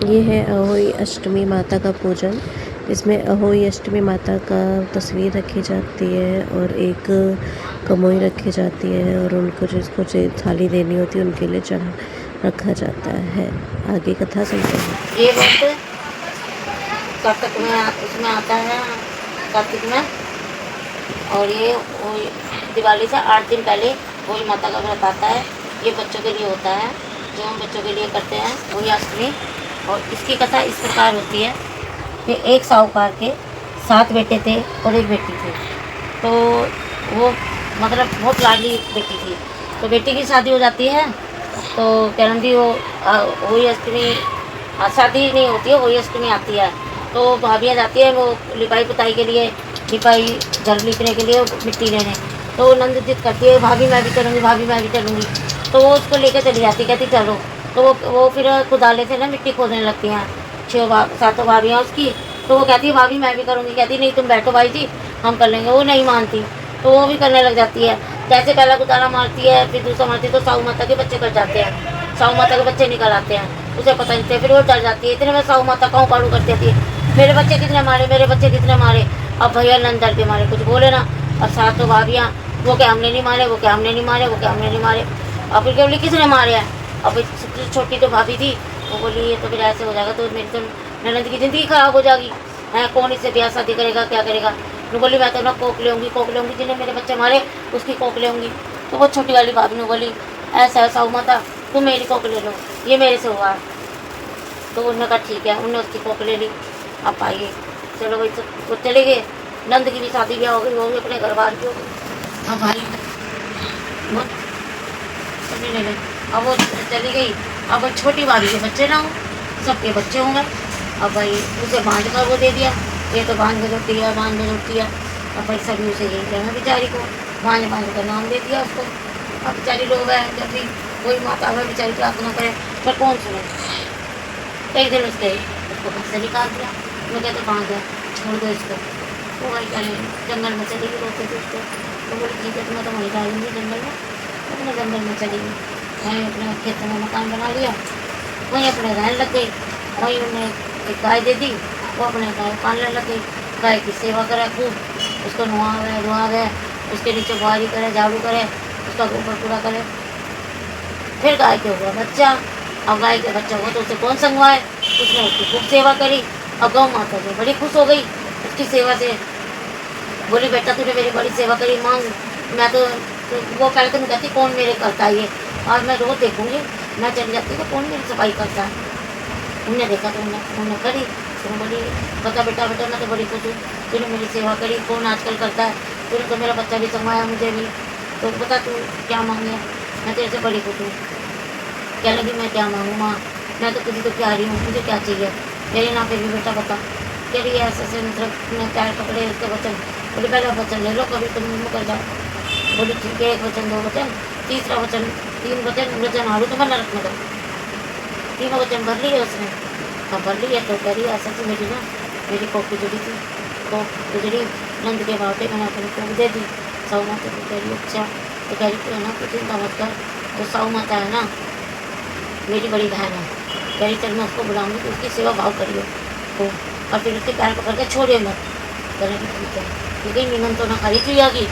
ये है अहोई अष्टमी माता का पूजन। इसमें अहोई अष्टमी माता का तस्वीर रखी जाती है और एक कमोई रखी जाती है और उनको जिसको थाली देनी होती है उनके लिए चढ़ा रखा जाता है। आगे कथा सुनते हैं। ये व्रत कार्तिक में उसमें आता है, कार्तिक में। और ये दिवाली से 8 दिन पहले होली माता का व्रत आता है। ये बच्चों के लिए होता है, जो हम बच्चों के लिए करते हैं होली अष्टमी। और इसकी कथा इस प्रकार होती है कि एक साहूकार के 7 बेटे थे और एक बेटी थी। तो वो मतलब बहुत लाडली बेटी थी। तो बेटी की शादी हो जाती है, तो करण दी वो होली अष्टमी शादी नहीं होती है, होली अष्टमी आती है। तो भाभियाँ जाती है वो लिपाई पुताई के लिए, लिपाई घर लिपने के लिए मिट्टी लेने। तो वो नंद जिद करती है, भाभी मैं भी चलूँगी, भाभी मैं भी चलूँगी। तो वो उसको लेकर चली जाती, कहती चलो। तो वो फिर कुदाले से ना मिट्टी खोदने लगती हैं, 7 भाभियाँ उसकी। तो वो कहती है भाभी मैं भी करूँगी, कहती नहीं तुम बैठो भाई जी हम कर लेंगे। वो नहीं मानती, तो वो भी करने लग जाती है। जैसे पहला कुदाला मारती है, फिर दूसरा मारती है, तो साहू माता के बच्चे कट जाते हैं, साहू माता के बच्चे निकल आते हैं। उसे पता नहीं चलता, फिर वो डर जाती है। इतने में साहू माता काऊ काड़ू कर देती है, मेरे बच्चे कितने मारे, मेरे बच्चे कितने मारे। अब भैया नंद डर के मारे कुछ बोले ना। और 7 भाभियाँ, वो क्या हमने नहीं मारे, वो क्या हमने नहीं मारे, वो क्या हमने नहीं मारे। और फिर क्या बोली किसने मारे हैं। अब सबसे छोटी तो भाभी थी, वो बोली ये तो फिर ऐसे हो जाएगा, तो मेरी तो ननद की ज़िंदगी खराब हो जाएगी है, कौन इससे ब्याह शादी करेगा, क्या करेगा। मैं बोली मैं तो ना कोक ले जिन्हें मेरे बच्चे मारे उसकी कोक ले। तो वो छोटी वाली भाभी ने बोली ऐसा ऐसा हुआ था, तुम मेरी कोक ले लो, ये मेरे से हुआ। तो उन्होंने कहा ठीक है, उन्होंने उसकी कोक ले ली। अब आइए चलो भाई, तो वो चले गए। नंद की भी शादी ब्याह हो गई, वो भी अपने घर बार की हो गई। अब भाई वो ले ले, अब वो चली गई। अब वो छोटी भाभी के बच्चे ना हो, सबके बच्चे होंगे। अब भाई उसे बांध कर वो दे दिया, ये तो बांध के रोटी है, बांध के रोटी है। अब भाई सभी उसे यही कहना बेचारी को, बांध बांध कर नाम दे दिया उसको। अब बेचारी लोग हैं, जब भी कोई माता है बेचारी प्रार्थना करे पर कौन सुने। एक दिन उसको घर से निकाल दिया, मैं कहते बांध है छोड़ दो इसको। वो भाई क्या जंगल में चली गई, रोते थे उसको। तो बोली ठीक है तुम्हें तो वहीं डालूंगी जंगल में। अपने जंगल में चली गई, वहीं अपने खेत में मकान बना लिया, वहीं अपने रहने लग गई। वहीं उन्हें एक गाय दे दी, वो अपने गाय पालने लग गई। गाय की सेवा करे खूब, उसको नुहावे धुआवे, उसके नीचे बुआरी करे, झाड़ू करे, उसका गोबर पूरा करे। फिर गाय के हुआ बच्चा। अब गाय के बच्चा हुआ तो उसे कौन संगवाए, उसने उसकी खूब सेवा करी। अब गौ माता जो बड़ी खुश हो गई उसकी सेवा से, बोली बेटा तूने मेरी बड़ी सेवा करी, मांग। मैं तो वो पहले तुम कहती कौन मेरे करता है ये, और मैं रोज देखूंगी, मैं चली जाती तो कौन मेरी सफाई करता है। उनने देखा तो उन्होंने करी। तो बोली बता बेटा बेटा मैं तो बड़ी खुश हूँ, तूने मेरी सेवा करी, कौन आजकल करता है, तूने तो मेरा बच्चा भी संभाया मुझे भी। तो बता तू क्या मांगे, मैं तेरे से बड़ी खुश हूँ। क्या लगी मैं क्या मांगूँ माँ, मैं तो तुझे तो प्यारी हूँ, मुझे क्या चाहिए मेरे नाम पे भी बेटा बता। कह रही है ऐसे मतलब मैं पैर पकड़े उसके वचन। बोले पहला वचन ले लो, कभी तुम मुकर जाओ। बोली ठीक है, 1 वचन 2 वचन, तीसरा वचन 3 वचन हारू तो मैं नरक में दो। 3 वचन भर लिए उसने। अब भर लिए तो कह रही ऐसा तो मेरी ना मेरी कोक जुड़ी थी, कोक गुजरी नंद के बाटे मैंने अपनी कोक दे दी। साहू माता को कह रही अच्छा। तो कह रही तू है ना कुछ चिंता मत कर, तो साहू माता है ना मेरी बड़ी बहन है, कह रही चल मैं उसको बुलाऊंगी तो उसकी सेवा भाव करियो। तो और फिर उसके पैर पकड़ के छोड़िए मत। करेंगे ठीक है, क्योंकि निमन तो ना खरी चुई आ गई।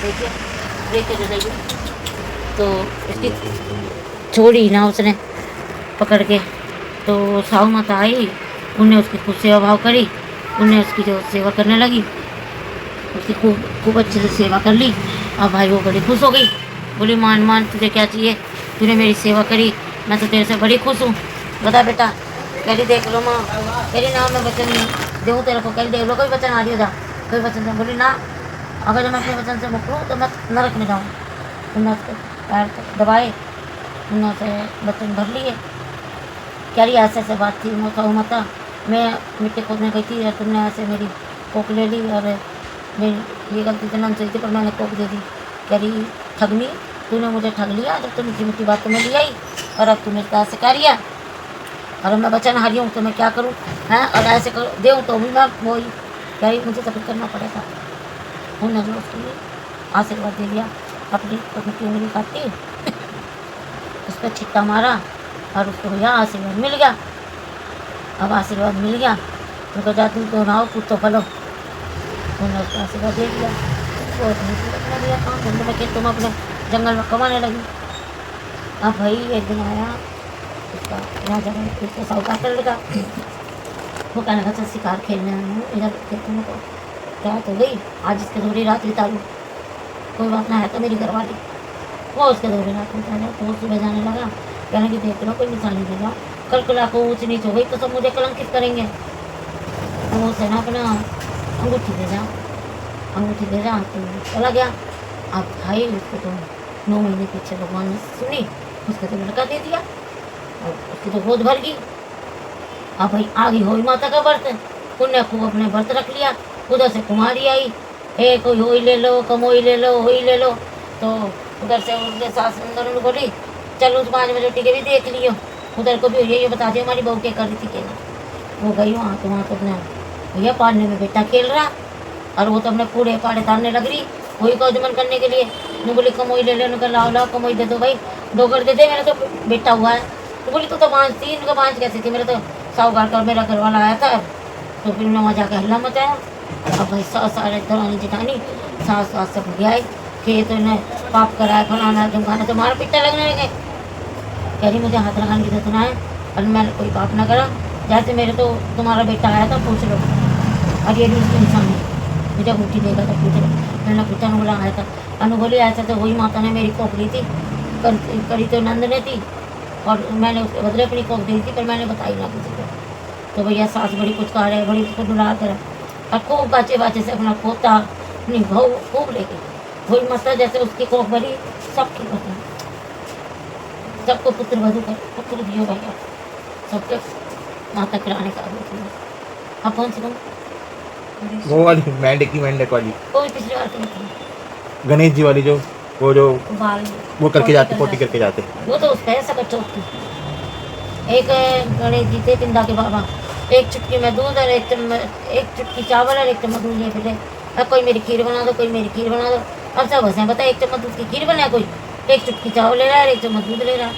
देखिए देख के जाइए, तो इसकी छोड़ी ना उसने पकड़ के। तो साहू माता आई, उनने उसकी खूब सेवा भाव करी, उनने उसकी जो सेवा करने लगी, उसकी खूब खूब अच्छे से सेवा कर ली। अब भाई वो बड़ी खुश हो गई, बोली मान मान तुझे क्या चाहिए, तूने मेरी सेवा करी, मैं तो तेरे से बड़ी खुश हूँ, बता बेटा। कह रही देख लो माँ, कह रही ना मैं वचन दूँ तेरे को, कह रही देख लो कोई वचन आ रही हो जा, कोई वचन से। बोली ना अगर जब मैं अपने वचन से मुकरूँ तो मैं नरक में जाऊँ। तुमने उसके पैर दबाए, तुमने उसे वचन भर लिए। कह रही ऐसे ऐसे बात थी, मैं कहूँ माता मैं मिट्टी खोदने गई थी और तुमने ऐसे मेरी कोक ले ली, और मेरी ये गलती तो ना सही थी पर मैंने कोक दे दी। कह रही ठगनी, तूने मुझे ठग लिया जब तुम मीठी मीठी बात तुम्हें ली आई, और अब तुम्हें ऐसे कह रही है, और मैं वचन हारी हूँ तो मैं क्या करूँ हैं, और ऐसे कर दूँ तो भी मैं वही। कह रही मुझे सब करना पड़ेगा। उन्होंने जो उसके लिए आशीर्वाद दे दिया, अपनी मिट्टी उंगली काटी, उस पर छिट्टा मारा, और उसको भैया आशीर्वाद मिल गया। अब आशीर्वाद मिल गया तो कहा जा तुम तो रहो कुछ तो फलो। मैंने उसको आशीर्वाद दे दिया। वो अपना दिया काम धंधे में कि तुम अपने जंगल में कमाने लगी। अब भाई एक दिन आया उसका यहाँ जगह उसका साहूकार कर लगा। वो कहने लगा चल शिकार खेलने आया हूँ इधर खेतों में। तो क्या तो गई आज इसके दौरे रात बिता लूँ, कोई बात ना है तो मेरी घरवाली। वो उसके दौरे रात बिता लिया। तो वो सुबह जाने लगा कहने की देख लो कोई निशानी दे जाओ, कल को लाखों ऊँच नीच हो गई तो सब मुझे कलंकित करेंगे। तो वो से ना अपना अंगूठी दे जाओ, अंगूठी दे जाओ। तो चला गया। अब भाई उसको तो 9 महीने पीछे भगवान ने सुनी, उसको तो लड़का दे दिया और उसकी तो गोद भर गई। अब भाई आ गई होई माता का व्रत, उनने खूब अपने व्रत रख लिया। उधर से कुमारी आई, ए कोई होई ले लो, कमोई ले लो, होई ले लो। तो उधर से उसके सास अंदर उन्होंने बोली चल उस 5 बजे टिके भी देख लियो, उधर को भी ये बता दियो हमारी बहू के कर रही थी कि ना। वो गई वहाँ तो अपने भैया पालने में बेटा खेल रहा और वो तो अपने कूड़े पाड़े तारने लग रही वही को जुमन करने के लिए। मैं बोली कमोई ले लो, उनका लाओ लाओ कमोई दे दो भाई, 2 कर दे दे, मेरा तो बेटा हुआ है। तो बोली तो बांझ थी, इनका बांझ कैसी थी, मेरा तो साहूकार का मेरा घर वाला आया था। तो फिर उन्होंने वहाँ जाकर हल्ला मचाया। अब भाई सास सारे दरानी जिठानी सास सास सब गया कि तो इन्हें पाप कराया फलाना जमखाना, तो मारा पीटा लगने लगे। कह रही मुझे हाथ लगाने की जरूरत है और मैंने कोई पाप ना करा, जैसे मेरे तो तुम्हारा बेटा आया था पूछ लो और ये भी उसकी निशानी मुझे अंगूठी देगा तो पूछ लो। मैंने पूछा बोला आया था अनुभोली ऐसा तो वही माता ने मेरी कोख ली थी, करी तो नंद ने थी और मैंने उसके बदले अपनी कोख दी थी पर मैंने बताई ना किसी को। तो भैया सास बड़ी कुछ कहा रहे, बड़ी उसको डुला कर और खूब बाचे बाचे से अपना पोता अपनी बहू खूब ले गई। वही माता जैसे उसकी कोख भरी सबकी बता, सबको पुत्र वधु कर पुत्र दियो भैया, सबके माता कराने का अब कौन सी वो वाली मेंढक वाली, कोई पिछली बार तो नहीं। गणेश जी वाली जो वो जो बाल वो करके जाते, पोटी करके जाते। वो तो उसका है सकट चौथ की। एक गणेश जी थे पिंदा के बाबा, एक चुटकी में दूध और एक चुटकी चावल और एक चम्मच दूध ले फिरे। अब कोई मेरी खीर बना दो, कोई मेरी खीर बना दो। अब सब हंसे बता एक चम्मच दूध की खीर बनाया, कोई एक चुटकी चावल ले रहा है, एक चम्मच दूध ले रहा है।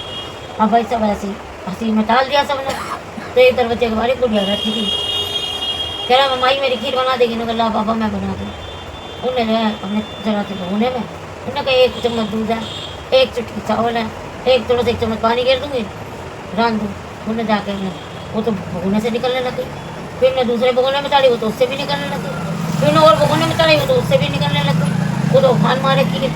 अब भाई सब ऐसे हंसी में टाल दिया सबने। तो एक दरवाजे के बारे गुड़िया बैठी थी, कह रहा माई मेरी खीर बना देगी ना, कहा बाबा मैं बना दूँ। उन्हें जो है अपने जरा से भगोने में उन्होंने कहा 1 चम्मच दूध है, 1 चुटकी चावल है, एक थोड़ा सा 1 चम्मच पानी गिर दूँगी रान दूँ। उन्हें जाके वो तो भगोने से निकलने लगी, फिर मैं दूसरे भगोने में चढ़ी वो तो उससे भी निकलने लगी, फिर और भगोने में चढ़ी वो तो उससे भी निकलने लगी। वो तो उफान मारे खीर।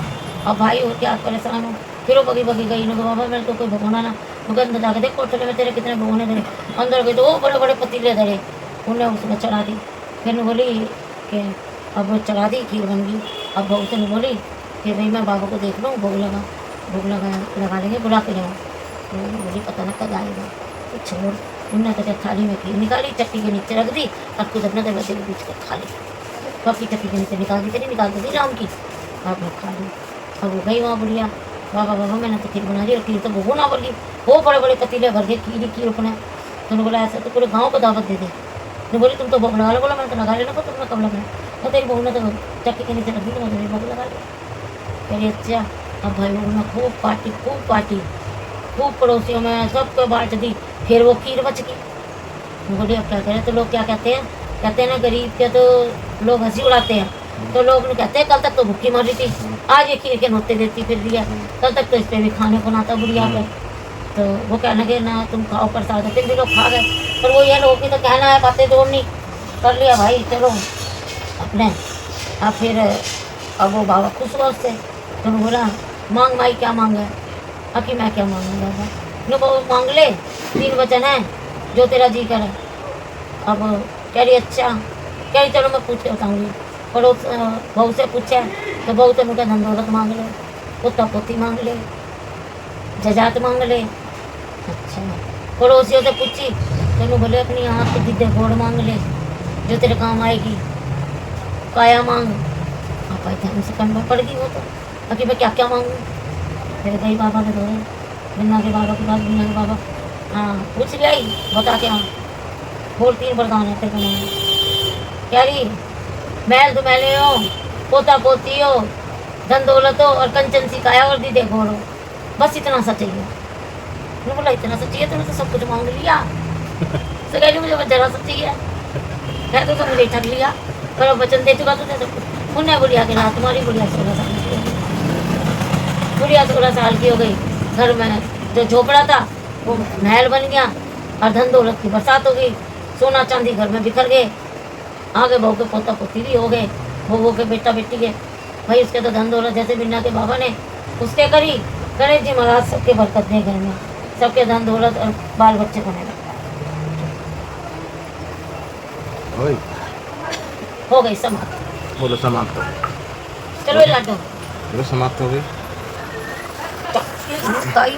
अब भाई और क्या परेशान हो, फिर वो बगी बगी गई ना बाबा मेरे तो कोई भगोना ना। मुझे अंदर जाके देख कोठले में तेरे कितने भगोने धरे, अंदर गए तो वो बड़े बड़े पतीले धरे, उन्हें उसमें चढ़ा दी। फिर मैं बोली कि अब वो चढ़ा दी खीर बन गई। अब बहू से बोली कि भाई मैं बाबा को देख लूँ, भोग लगा लेंगे बुला के जाऊँ। तो बोली पता ना कब आएगा, तो छोड़। उन्होंने तो थाली में खीर निकाली, चक्की के नीचे रख दी और खुद अपने दरवाजे के बीच कर खा ली। तो अपनी चक्की के नीचे निकाल दी, तेरी निकाल दी राम की, अब वो खा ली। अब वो गई वहाँ बुढ़िया, बाबा बाबा मैंने तो खीर बना दी और खीर तो वो ना बोली, वो बड़े बड़े पतीले भर के खीर अपने। तो उन्होंने बोला ऐसा तो पूरे गाँव को दावत दे दे। तो बोली तुम तो भोग लगा लो, बोला मैंने तो लगा लेना, तुमने कब लगाया? तो तेरी बहू ने तो चक्की के नीचे रखी, तो मेरी भोग लगा ली। कह अच्छा। अब भाई उन्होंने खूब पार्टी खूब पड़ोसियों में सबको बांट दी। फिर वो खीर बच गई। बोली अब क्या करें? तो लोग क्या कहते हैं ना गरीब के तो लोग हंसी उड़ाते हैं। तो लोग कहते हैं कल तक तो भूखी मर रही थी, आज ये खीर के नोते देती फिर दिया, कल तक तो इस पर भी खाने को ना था बुढ़िया पे। तो वो कहने लगे ना तुम खाओ प्रसाद, फिर भी लोग खा गए। पर वो ये लोग की तो कहना है बातें जोड़नी, कर लिया भाई चलो अपने। अब फिर अब वो बाबा खुश हुआ उससे। तो बोला मांग माई क्या मांगे? कि मैं क्या मांगू बाबा? नो बाबू मांग ले, 3 वचन है जो तेरा जी करे। अब कह रही अच्छा, कह रही चलो मैं पूछ के बताऊँगी। पड़ोस बहू से पूछा तो बहू तो मुझे धन दौलत मांग ले, पोता पोती मांग ले, जजात मांग ले। अच्छा पड़ोसियों से पूछी तो बोले अपनी हाथ के दिद्दे घोड़ मांग ले जो तेरे काम आएगी, काया मांग। आप ध्यान से कम में पड़ गई वो तो, कि मैं क्या क्या मांगूँ। फिर गई बाबा के दौरे, बिन्ना के बाबा के पास, बिन्ना के बाबा हाँ पूछ लिया ही बता के हाँ बोल 3 वरदान है तेरे को। क्या रही महल तो महले हो, पोता पोती हो, धन दौलत हो और कंचन सी काया और दीदे घोड़ो, बस इतना सा चाहिए। मैंने बोला इतना सा चाहिए, तूने तो सब कुछ मांग लिया। तो कह रही मुझे बस जरा सा चाहिए। है तो मुझे ठग लिया, पर अब वचन दे चुका तो दे सब कुछ। उन्हें बुढ़िया के ना, तुम्हारी बुढ़िया 16 साल की हो गई। बुढ़िया 16 साल की हो गई, घर में जो झोपड़ा था वो महल बन गया और धन दौलत की बरसात हो गई। सोना चांदी घर में बिखर गए। आगे बहू के पोता पोती भी हो गए, बहू के बेटा बेटी के। भाई उसके तो धन दौलत जैसे बिन्ना के बाबा ने उसके करी। गणेश जी महाराज सबके बरकत दे घर में, सबके धन दौलत और बाल बच्चे होने लगे। ओए हो गई समाप्त। बोलो समाप्त हो चलो ये लाडो बोलो समाप्त हो गई। ताई